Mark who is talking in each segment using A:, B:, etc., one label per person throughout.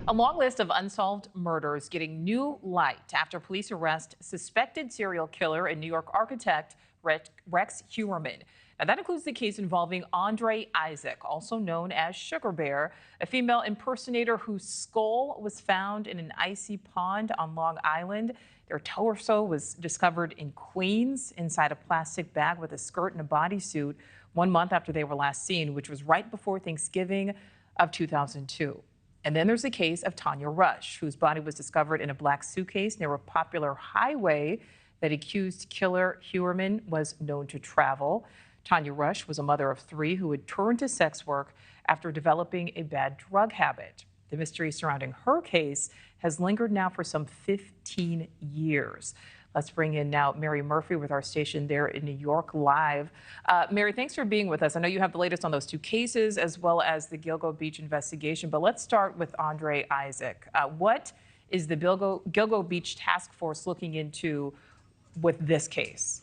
A: A long list of unsolved murders getting new light after police arrest suspected serial killer and New York architect Rex Heuermann. Now, that includes the case involving Andre Isaac, also known as Sugar Bear, a female impersonator whose skull was found in an icy pond on Long Island. Their torso was discovered in Queens inside a plastic bag with a skirt and a bodysuit 1 month after they were last seen, which was right before Thanksgiving of 2002. And then there's the case of Tanya Rush, whose body was discovered in a black suitcase near a popular highway that accused killer Heuermann was known to travel. Tanya Rush was a mother of 3 who had turned to sex work after developing a bad drug habit. The mystery surrounding her case has lingered now for some 15 years. Let's bring in now Mary Murphy with our station there in New York live. Mary, thanks for being with us. I know you have the latest on those 2 cases as well as the Gilgo Beach investigation, but let's start with Andre Isaac. What is the Gilgo Beach task force looking into with this case?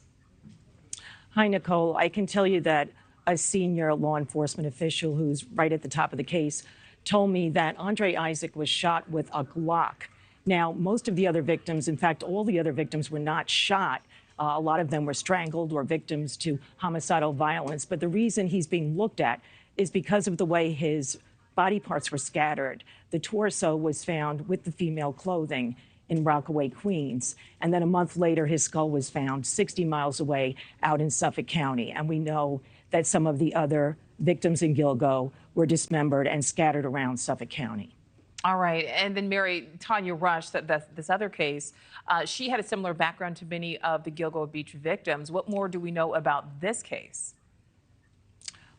B: Hi, Nicole. I can tell you that a senior law enforcement official who's right at the top of the case told me that Andre Isaac was shot with a Glock. Now, most of the other victims, in fact, all the other victims were not shot. A lot of them were strangled or victims to homicidal violence. But the reason he's being looked at is because of the way his body parts were scattered. The torso was found with the female clothing in Rockaway, Queens. And then a month later, his skull was found 60 miles away out in Suffolk County. And we know that some of the other victims in Gilgo were dismembered and scattered around Suffolk County.
A: All right. And then, Mary, Tanya Rush, this other case, she had a similar background to many of the Gilgo Beach victims. What more do we know about this case?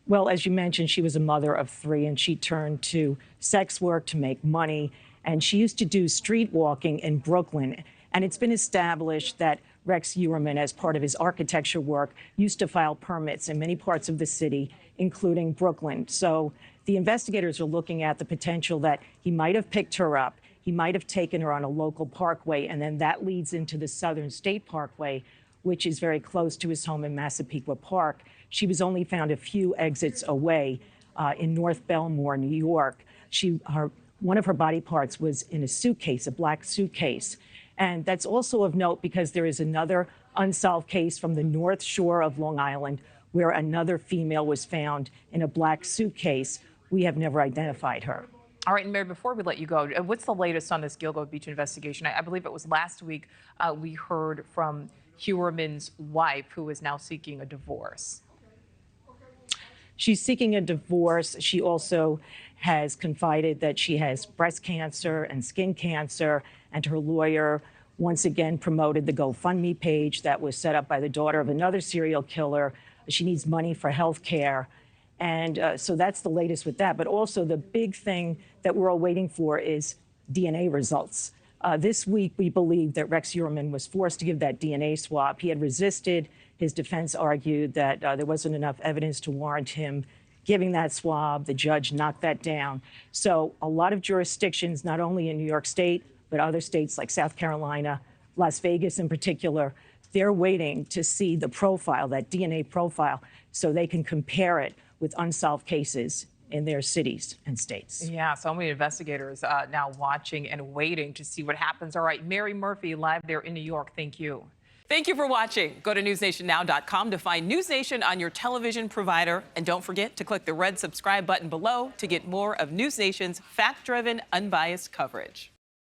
B: Well, as you mentioned, she was a mother of 3, and she turned to sex work to make money. And she used to do street walking in Brooklyn. And it's been established that Rex Heuermann, as part of his architecture work, used to file permits in many parts of the city, including Brooklyn. So the investigators are looking at the potential that he might have picked her up. He might have taken her on a local parkway, and then that leads into the Southern State Parkway, which is very close to his home in Massapequa Park. She was only found a few exits away in North Belmore, New York. One of her body parts was in a suitcase, a black suitcase. And that's also of note because there is another unsolved case from the North Shore of Long Island where another female was found in a black suitcase. We have never identified her.
A: All right, and Mary, before we let you go, what's the latest on this Gilgo Beach investigation? I believe it was last week we heard from Heuermann's wife, who is now seeking a divorce.
B: She's seeking a divorce. She also has confided that she has breast cancer and skin cancer, and her lawyer once again promoted the GoFundMe page that was set up by the daughter of another serial killer. She needs money for health care. And so that's the latest with that. But also the big thing that we're all waiting for is DNA results. This week, we believe that Rex Heuermann was forced to give that DNA swab. He had resisted. His defense argued that there wasn't enough evidence to warrant him giving that swab. The judge knocked that down. So a lot of jurisdictions, not only in New York State, but other states like South Carolina, Las Vegas in particular, they're waiting to see the profile, that DNA profile, so they can compare it with unsolved cases in their cities and states.
A: Yeah, so many investigators now watching and waiting to see what happens. All right, Mary Murphy live there in New York. Thank you. Thank you for watching. Go to newsnationnow.com to find News Nation on your television provider. And don't forget to click the red subscribe button below to get more of News Nation's fact-driven, unbiased coverage.